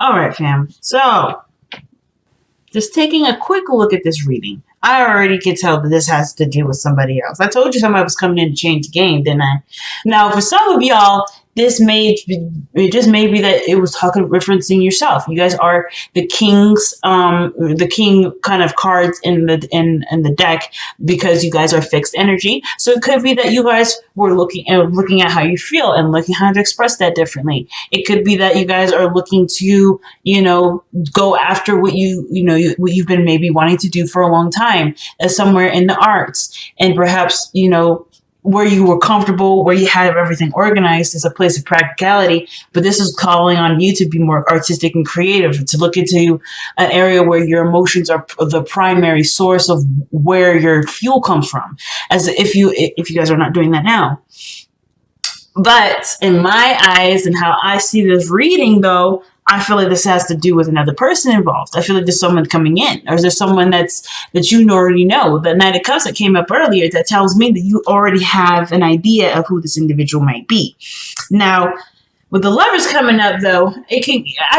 All right, fam. So, just taking a quick look at this reading, I already can tell that this has to do with somebody else. I told you somebody was coming in to change the game, didn't I? Now, for some of y'all, it just may be that it was talking referencing yourself. You guys are the king kind of cards in the deck because you guys are fixed energy. So it could be that you guys were looking at how you feel and looking how to express that differently. It could be that you guys are looking to go after what what you've been maybe wanting to do for a long time, as somewhere in the arts, and perhaps where you were comfortable, where you had everything organized is a place of practicality, but this is calling on you to be more artistic and creative, to look into an area where your emotions are the primary source of where your fuel comes from, as if you guys are not doing that now. But in my eyes and how I see this reading, though, I feel like this has to do with another person involved. I feel like there's someone coming in, or is there someone that you already know? The Knight of Cups that came up earlier, that tells me that you already have an idea of who this individual might be. Now, with the Lovers coming up, though, I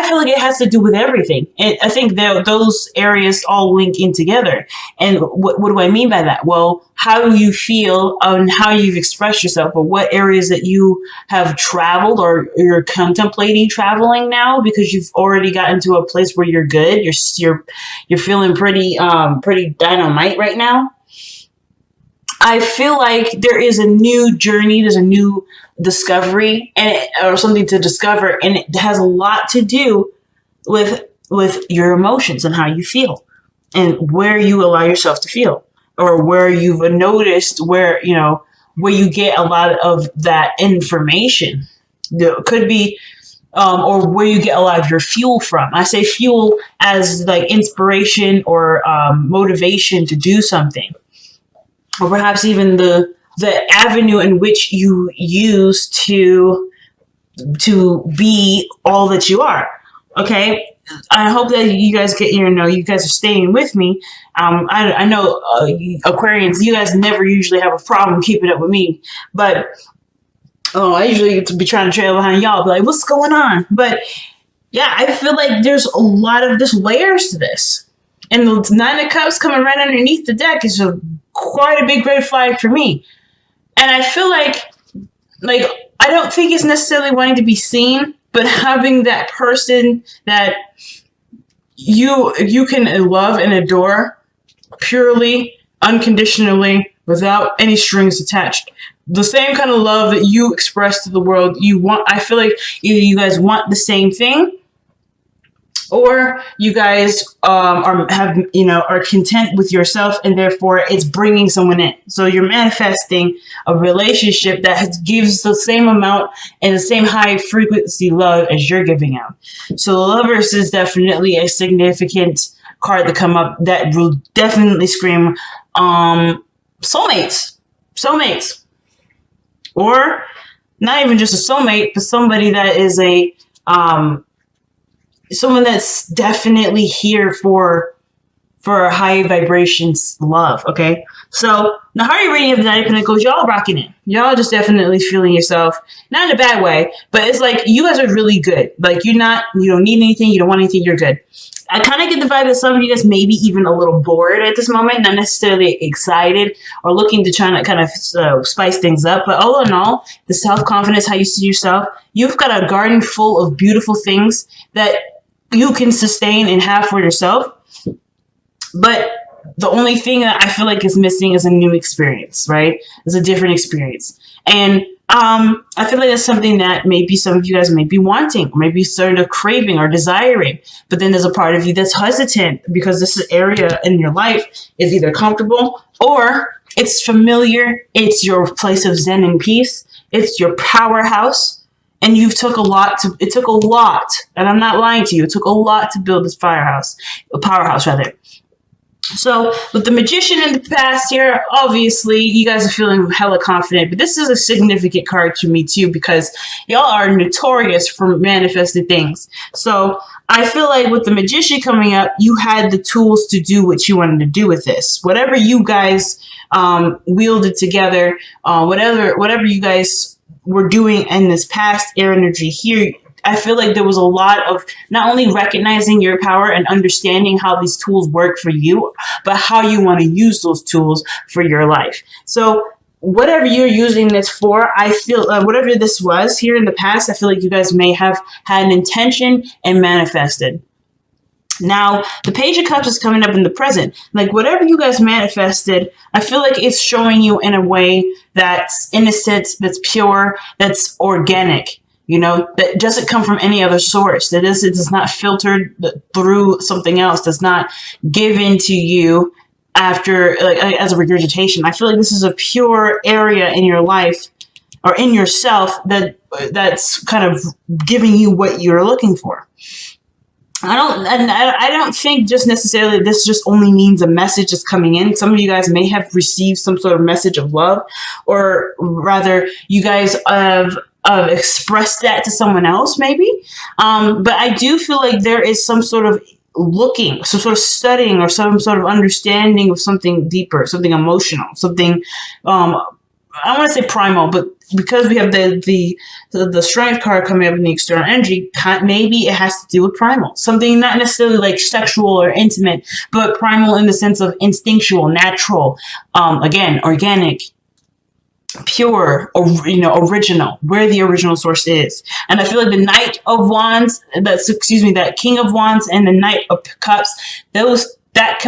feel like it has to do with everything. I think those areas all link in together. And what do I mean by that? Well, how you feel and how you've expressed yourself, or what areas that you have traveled or you're contemplating traveling now, because you've already gotten to a place where you're good. You're feeling pretty dynamite right now. I feel like there is a new journey, there's a new discovery, or something to discover, and it has a lot to do with your emotions and how you feel, and where you allow yourself to feel, or where you've noticed where you get a lot of that information. There could be or where you get a lot of your fuel from. I say fuel as like inspiration or motivation to do something. Or perhaps even the avenue in which you use to be all that you are. Okay, I hope that you guys you guys are staying with me. I know Aquarians, you guys never usually have a problem keeping up with me, but I usually get to be trying to trail behind y'all, be like, what's going on? But yeah, I feel like there's a lot of layers to this, and the Nine of Cups coming right underneath the deck is quite a big red flag for me. And I feel like I don't think it's necessarily wanting to be seen, but having that person that you can love and adore purely, unconditionally, without any strings attached. The same kind of love that you express to the world. I feel like either you guys want the same thing, or you guys are content with yourself, and therefore it's bringing someone in. So you're manifesting a relationship that gives the same amount and the same high frequency love as you're giving out. So the Lovers is definitely a significant card to come up that will definitely scream soulmates, or not even just a soulmate, but somebody that is someone that's definitely here for a high vibrations love. Okay, so the Heart reading of the Knight of Pentacles, y'all rocking it. Y'all just definitely feeling yourself, not in a bad way, but it's like you guys are really good. Like you don't need anything, you don't want anything, you're good. I kind of get the vibe that some of you guys may be even a little bored at this moment, not necessarily excited or looking to try to kind of spice things up. But all in all, the self-confidence, how you see yourself, you've got a garden full of beautiful things that you can sustain and have for yourself. But the only thing that I feel like is missing is a new experience, right? It's a different experience. And I feel like that's something that maybe some of you guys may be wanting, or maybe sort of craving or desiring. But then there's a part of you that's hesitant because this area in your life is either comfortable or it's familiar. It's your place of zen and peace. It's your powerhouse. And it took a lot, and I'm not lying to you, it took a lot to build this powerhouse rather. So with the Magician in the past here, obviously you guys are feeling hella confident, but this is a significant card to me too, because y'all are notorious for manifesting things. So I feel like with the Magician coming up, you had the tools to do what you wanted to do with this. Whatever you guys wielded together, whatever you guys were doing in this past air energy here, I feel like there was a lot of not only recognizing your power and understanding how these tools work for you, but how you want to use those tools for your life. So whatever you're using this for, I feel whatever this was here in the past, I feel like you guys may have had an intention and manifested. Now, the Page of Cups is coming up in the present. Like, whatever you guys manifested, I feel like it's showing you in a way that's innocent, that's pure, that's organic, you know, that doesn't come from any other source. It is not filtered through something else, does not give into you after, like, as a regurgitation. I feel like this is a pure area in your life or in yourself that's kind of giving you what you're looking for. I don't think just necessarily this just only means a message is coming in. Some of you guys may have received some sort of message of love, or rather you guys have expressed that to someone else maybe. But I do feel like there is some sort of looking, some sort of studying, or some sort of understanding of something deeper, something emotional, something, I want to say primal, but because we have the strength card coming up in the external energy, maybe it has to do with primal. Something not necessarily like sexual or intimate, but primal in the sense of instinctual, natural, again, organic, pure, or, you know, original, where the original source is. And I feel like the Knight of Wands, that King of Wands and the Knight of Cups, that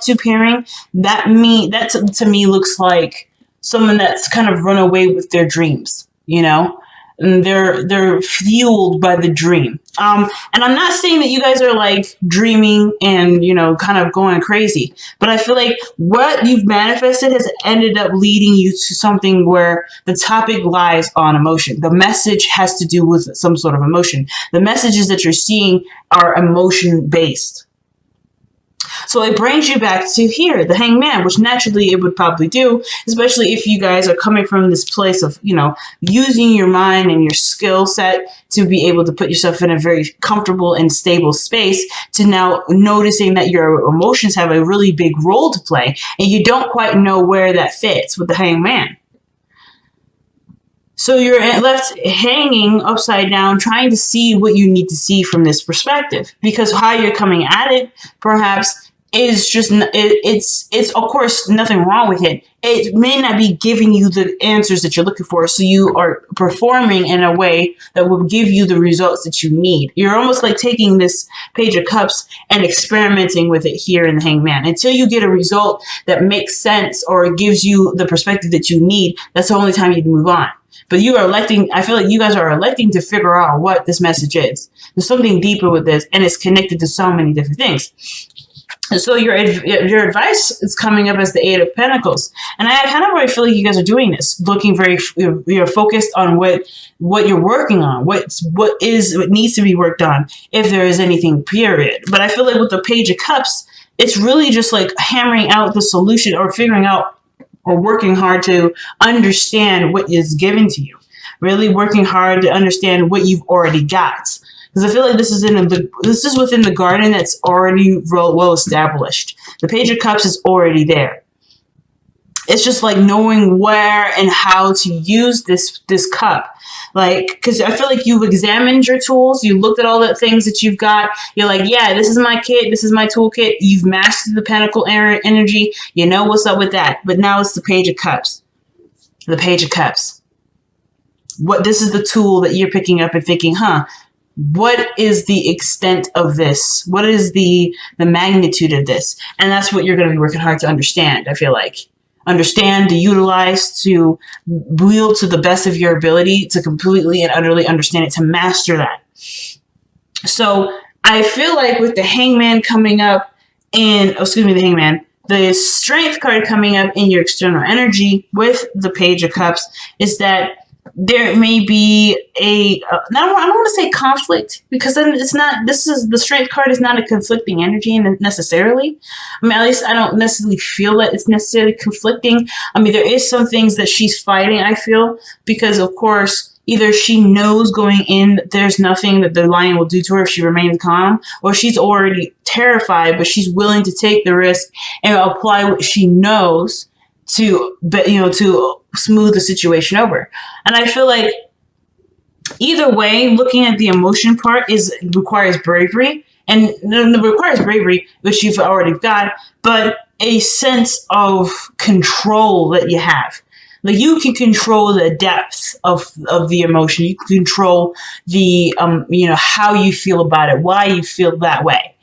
two pairing, that to me looks like someone that's kind of run away with their dreams, you know, and they're fueled by the dream. And I'm not saying that you guys are like dreaming and, you know, kind of going crazy, but I feel like what you've manifested has ended up leading you to something where the topic lies on emotion. The message has to do with some sort of emotion. The messages that you're seeing are emotion based. So it brings you back to here, the Hangman, which naturally it would probably do, especially if you guys are coming from this place of, you know, using your mind and your skill set to be able to put yourself in a very comfortable and stable space, to now noticing that your emotions have a really big role to play and you don't quite know where that fits with the Hangman. So you're left hanging upside down, trying to see what you need to see from this perspective, because how you're coming at it, perhaps, is just, it's of course nothing wrong with it. It may not be giving you the answers that you're looking for. So you are performing in a way that will give you the results that you need. You're almost like taking this Page of Cups and experimenting with it here in the Hangman until you get a result that makes sense or gives you the perspective that you need. That's the only time you can move on. But you are electing, I feel like you guys are electing to figure out what this message is. There's something deeper with this, and it's connected to so many different things. And so your advice is coming up as the Eight of Pentacles. And I kind of already feel like you guys are doing this, looking very, you're focused on what you're working on, what needs to be worked on, if there is anything, period. But I feel like with the Page of Cups, it's really just like hammering out the solution or figuring out or working hard to understand what is given to you. Really working hard to understand what you've already got. Because I feel like this is within the garden that's already well established. The Page of Cups is already there. It's just like knowing where and how to use this cup. Like, because I feel like you've examined your tools. You looked at all the things that you've got. You're like, yeah, this is my kit. This is my toolkit. You've mastered the Pentacle energy. You know what's up with that. But now it's the Page of Cups. The Page of Cups. This is the tool that you're picking up and thinking, what is the extent of this? What is the magnitude of this? And that's what you're going to be working hard to understand, I feel like. Understand, to utilize, to wield to the best of your ability, to completely and utterly understand it, to master that. So I feel like with the Hangman coming up the Strength card coming up in your external energy with the Page of Cups is that there may be I don't want to say conflict, because then it's not, the Strength card is not a conflicting energy necessarily. I mean, at least I don't necessarily feel that it's necessarily conflicting. I mean, there is some things that she's fighting, I feel, because of course, either she knows going in there's nothing that the lion will do to her if she remains calm, or she's already terrified, but she's willing to take the risk and apply what she knows to smooth the situation over. And I feel like Either way, looking at the emotion part requires bravery, and it requires bravery, which you've already got, but a sense of control that you have. Like, you can control the depth of the emotion. You can control the, how you feel about it, why you feel that way.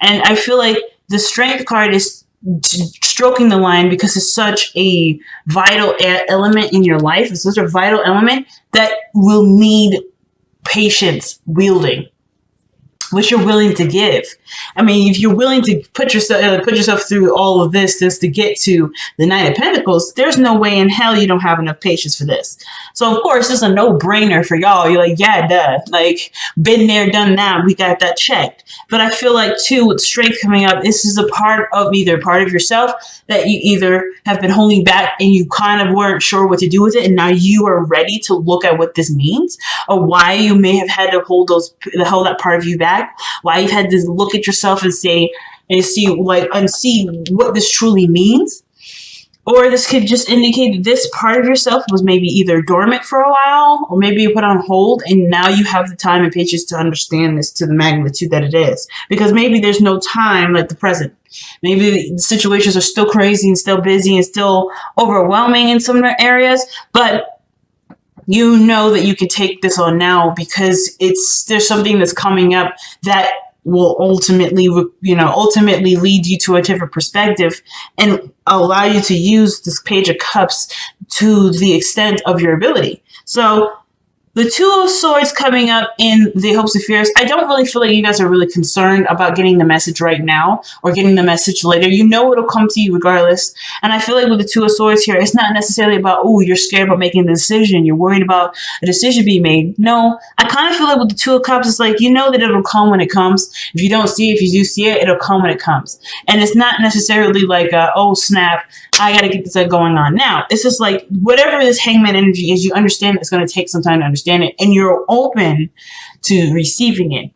And I feel like the strength card is stroking the line because it's such a vital element in your life. It's such a vital element that will need patience wielding, which you're willing to give. I mean, if you're willing to put yourself through all of this just to get to the Knight of Pentacles, there's no way in hell you don't have enough patience for this. So, of course, it's a no-brainer for y'all. You're like, yeah, duh. Like, been there, done that. We got that checked. But I feel like, too, with strength coming up, this is a part of yourself that you either have been holding back and you kind of weren't sure what to do with it, and now you are ready to look at what this means, or why you may have had to hold that part of you back, why you've had to look at yourself and see what this truly means. Or this could just indicate that this part of yourself was maybe either dormant for a while, or maybe you put on hold, and now you have the time and patience to understand this to the magnitude that it is. Because maybe there's no time like the present. Maybe the situations are still crazy and still busy and still overwhelming in some areas, but you know that you can take this on now because there's something that's coming up that will ultimately lead you to a different perspective and allow you to use this Page of Cups to the extent of your ability. So the Two of Swords coming up in the Hopes and Fears, I don't really feel like you guys are really concerned about getting the message right now or getting the message later. You know it'll come to you regardless. And I feel like with the Two of Swords here, it's not necessarily about, oh, you're scared about making the decision. You're worried about a decision being made. No, I kind of feel like with the Two of Cups, it's like, you know that it'll come when it comes. If you don't see it, if you do see it, it'll come when it comes. And it's not necessarily like, oh, snap, I got to get this going on now. It's just like, whatever this Hangman energy is, you understand it's going to take some time to understand it, and you're open to receiving it.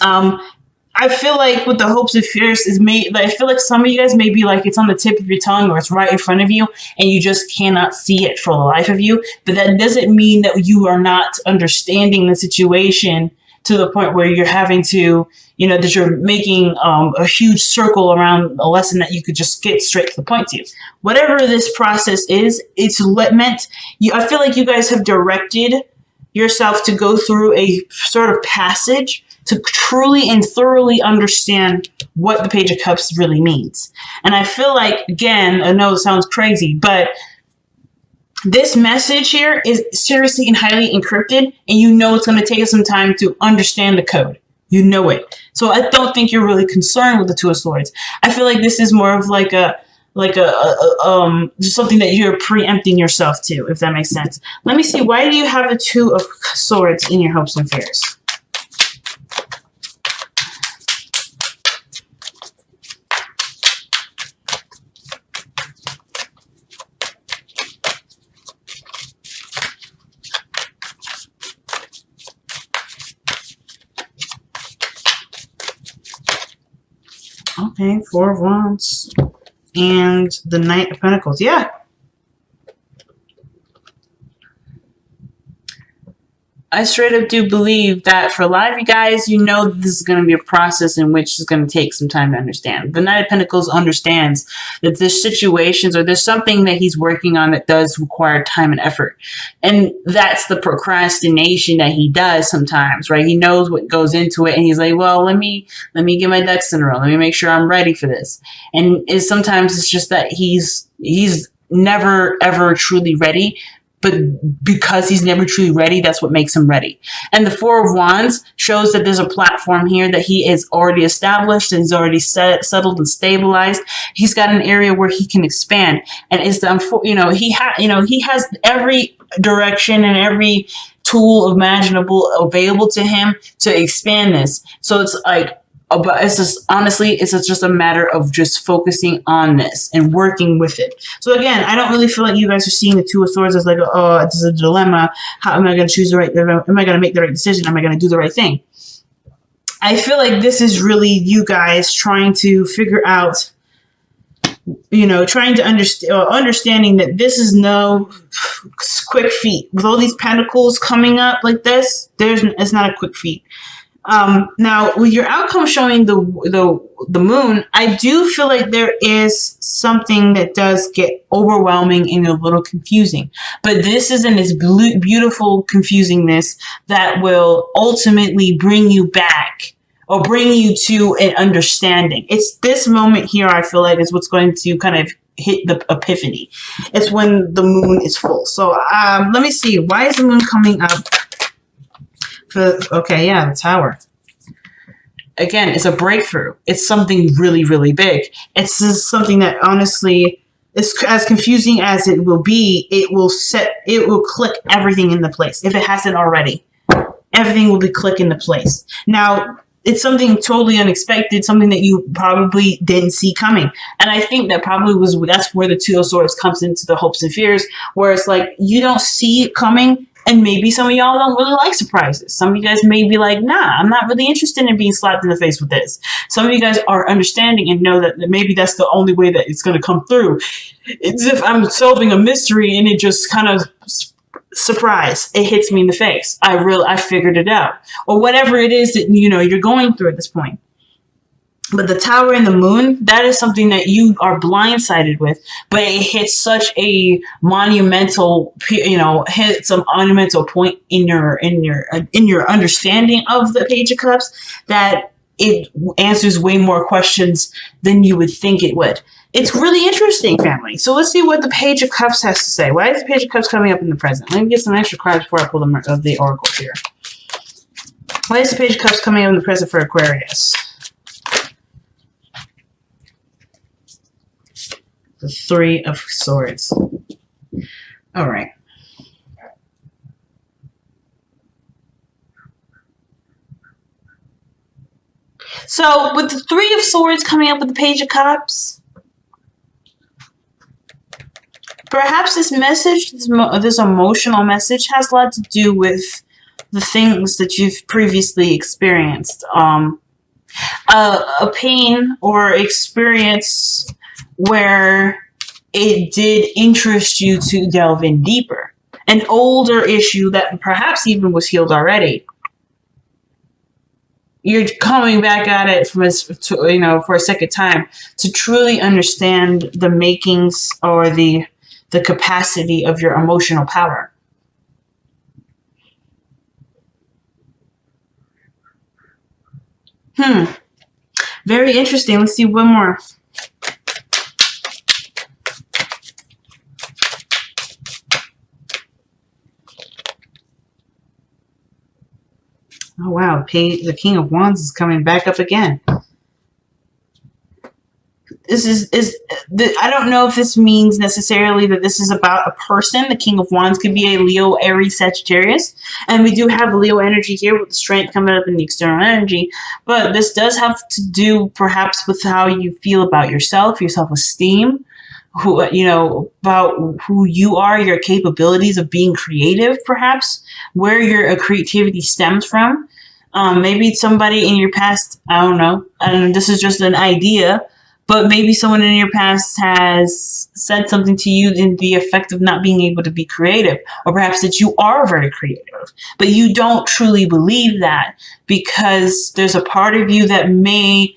I feel like with the Hopes and Fears I feel like some of you guys may be like, it's on the tip of your tongue or it's right in front of you and you just cannot see it for the life of you. But that doesn't mean that you are not understanding the situation to the point where you're having to, that you're making a huge circle around a lesson that you could just get straight to the point to. Whatever this process is, it's meant, I feel like you guys have directed yourself to go through a sort of passage to truly and thoroughly understand what the Page of Cups really means. And I feel like, again, I know it sounds crazy, but this message here is seriously and highly encrypted, and you know it's going to take us some time to understand the code. You know it. So I don't think you're really concerned with the Two of Swords. I feel like this is more of like just something that you're preempting yourself to, if that makes sense. Let me see. Why do you have the Two of Swords in your Hopes and Fears? Okay, Four of Wands and the Knight of Pentacles. Yeah. I straight up do believe that for a lot of you guys, you know this is going to be a process in which it's going to take some time to understand. The Knight of Pentacles understands that there's situations or there's something that he's working on that does require time and effort. And that's the procrastination that he does sometimes, right? He knows what goes into it and he's like, well, let me get my ducks in a row. Let me make sure I'm ready for this. And sometimes it's just that he's never, ever truly ready. But because he's never truly ready, that's what makes him ready. And the Four of Wands shows that there's a platform here that he is already established and he's already settled and stabilized. He's got an area where he can expand, and he has every direction and every tool imaginable available to him to expand this. So it's like, but it's just, honestly, it's just a matter of just focusing on this and working with it. So again, I don't really feel like you guys are seeing the Two of Swords as like, oh, it's a dilemma. How am I going to choose the right? Am I going to make the right decision? Am I going to do the right thing? I feel like this is really you guys trying to figure out trying to understanding that this is no quick feat. With all these pentacles coming up like this, it's not a quick feat. Now, with your outcome showing the moon, I do feel like there is something that does get overwhelming and a little confusing. But this is in its beautiful confusingness that will ultimately bring you back or bring you to an understanding. It's this moment here, I feel like, is what's going to kind of hit the epiphany. It's when the moon is full. So let me see. Why is the moon coming up? Okay, yeah, the Tower. Again, it's a breakthrough. It's something really, really big. It's just something that honestly, is as confusing as it will be, it will click everything into place. If it hasn't already, everything will be click into place. Now, it's something totally unexpected, something that you probably didn't see coming. And I think that's where the Two of Swords comes into the hopes and fears, where it's like, you don't see it coming. And maybe some of y'all don't really like surprises. Some of you guys may be like, nah, I'm not really interested in being slapped in the face with this. Some of you guys are understanding and know that maybe that's the only way that it's going to come through. It's if I'm solving a mystery and it just kind of surprise, it hits me in the face. I figured it out. Or whatever it is that, you're going through at this point. But the Tower and the moon, that is something that you are blindsided with, but it hits such a monumental, hits a monumental point in your understanding of the Page of Cups that it answers way more questions than you would think it would. It's really interesting, family. So let's see what the Page of Cups has to say. Why is the Page of Cups coming up in the present? Let me get some extra cards before I pull them of the Oracle here. Why is the Page of Cups coming up in the present for Aquarius? The Three of Swords. All right. So with the Three of Swords coming up with the Page of Cups, perhaps this message, this emotional message, has a lot to do with the things that you've previously experienced. A pain or experience where it did interest you to delve in deeper. An older issue that perhaps even was healed already. You're coming back at it for a second time to truly understand the makings or the capacity of your emotional power. Very interesting. Let's see one more. Oh, wow. The King of Wands is coming back up again. This I don't know if this means necessarily that this is about a person. The King of Wands could be a Leo, Aries, Sagittarius. And we do have Leo energy here with the strength coming up in the external energy. But this does have to do perhaps with how you feel about yourself, your self-esteem, about who you are, your capabilities of being creative, perhaps, where your creativity stems from. Maybe somebody in your past, I don't know, and this is just an idea, but maybe someone in your past has said something to you in the effect of not being able to be creative, or perhaps that you are very creative, but you don't truly believe that because there's a part of you that may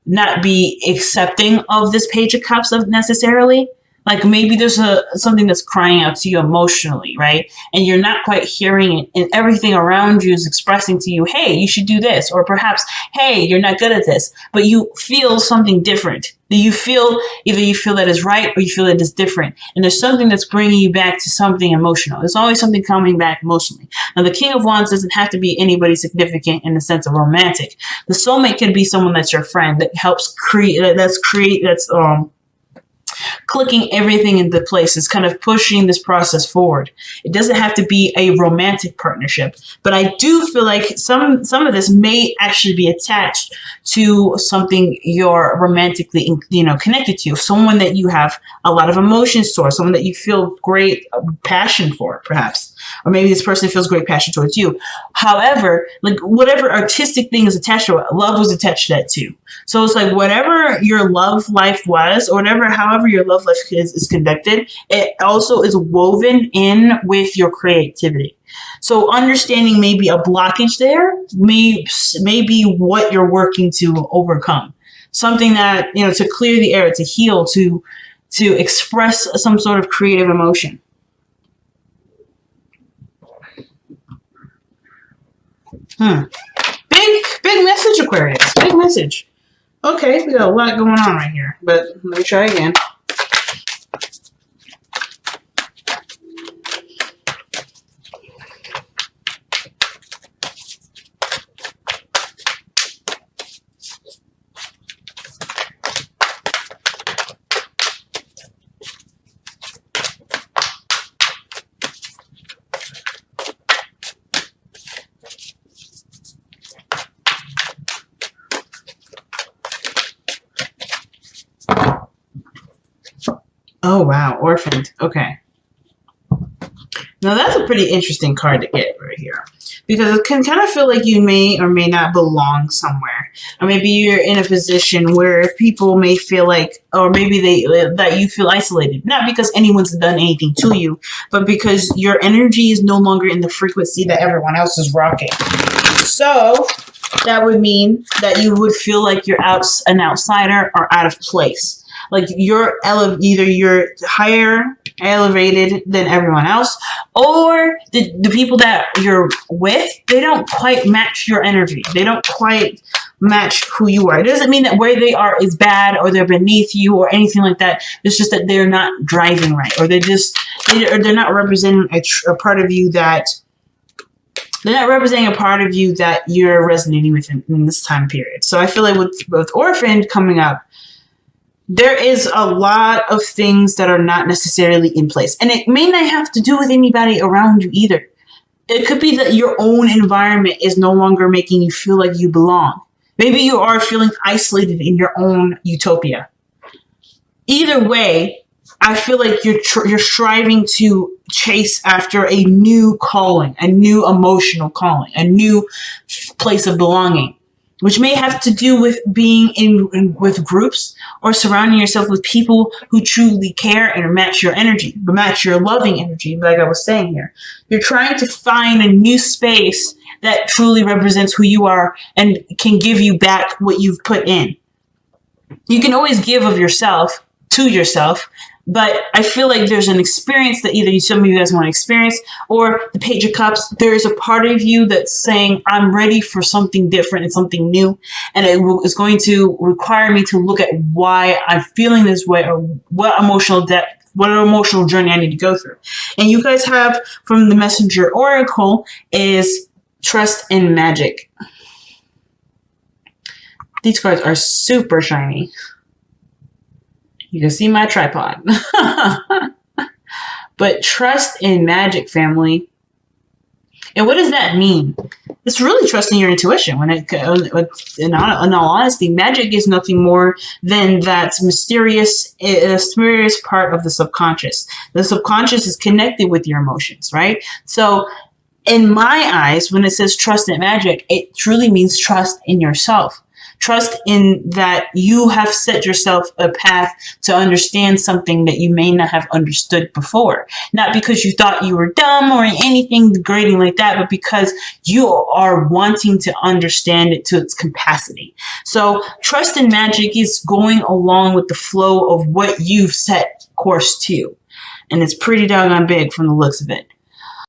not be accepting of this Page of Cups necessarily. Like maybe there's something that's crying out to you emotionally, right? And you're not quite hearing it, and everything around you is expressing to you, hey, you should do this. Or perhaps, hey, you're not good at this. But you feel something different. Either you feel that is right or you feel that is different. And there's something that's bringing you back to something emotional. There's always something coming back emotionally. Now, the King of Wands doesn't have to be anybody significant in the sense of romantic. The soulmate can be someone that's your friend, that helps clicking everything into place. Is kind of pushing this process forward. It doesn't have to be a romantic partnership, but I do feel like some of this may actually be attached to something you're romantically, connected to. Someone that you have a lot of emotions towards, someone that you feel great passion for, perhaps. or maybe this person feels great passion towards you. However, like whatever artistic thing is attached to it, love was attached to that too. So it's like whatever your love life was, or whatever, however your love life is conducted, it also is woven in with your creativity. So understanding maybe a blockage there may be what you're working to overcome. Something that, you know, to clear the air, to heal, to express some sort of creative emotion. Big message, Aquarius. Big message. Okay, we got a lot going on right here, but let me try again. Oh, wow. Orphaned. Okay. Now, that's a pretty interesting card to get right here. Because it can kind of feel like you may or may not belong somewhere. Or maybe you're in a position where people may feel like, or maybe that you feel isolated. Not because anyone's done anything to you, but because your energy is no longer in the frequency that everyone else is rocking. So, that would mean that you would feel like you're an outsider or out of place. Like you're either you're higher elevated than everyone else, or the people that you're with, they don't quite match your energy. They don't quite match who you are. It doesn't mean that where they are is bad or they're beneath you or anything like that. It's just that they're not driving right, or they're not representing a part of you that you're resonating with in this time period. So I feel like with Orphaned coming up, there is a lot of things that are not necessarily in place. And it may not have to do with anybody around you either. It could be that your own environment is no longer making you feel like you belong. Maybe you are feeling isolated in your own utopia. Either way, I feel like you're striving to chase after a new calling, a new emotional calling, a new place of belonging, which may have to do with being with groups or surrounding yourself with people who truly care and match your energy, match your loving energy, like I was saying here. You're trying to find a new space that truly represents who you are and can give you back what you've put in. You can always give of yourself to yourself, but I feel like there's an experience that either some of you guys want to experience, or the Page of Cups, there is a part of you that's saying, I'm ready for something different and something new. And it is going to require me to look at why I'm feeling this way, or what emotional depth, what emotional journey I need to go through. And you guys have from the Messenger Oracle is Trust in Magic. These cards are super shiny. You can see my tripod. But trust in magic, family. And what does that mean? It's really trusting your intuition. In all honesty, magic is nothing more than that mysterious part of the subconscious. The subconscious is connected with your emotions, right? So in my eyes, when it says trust in magic, it truly means trust in yourself. Trust in that you have set yourself a path to understand something that you may not have understood before. Not because you thought you were dumb or anything degrading like that, but because you are wanting to understand it to its capacity. So trust in magic is going along with the flow of what you've set course to. And it's pretty doggone big from the looks of it.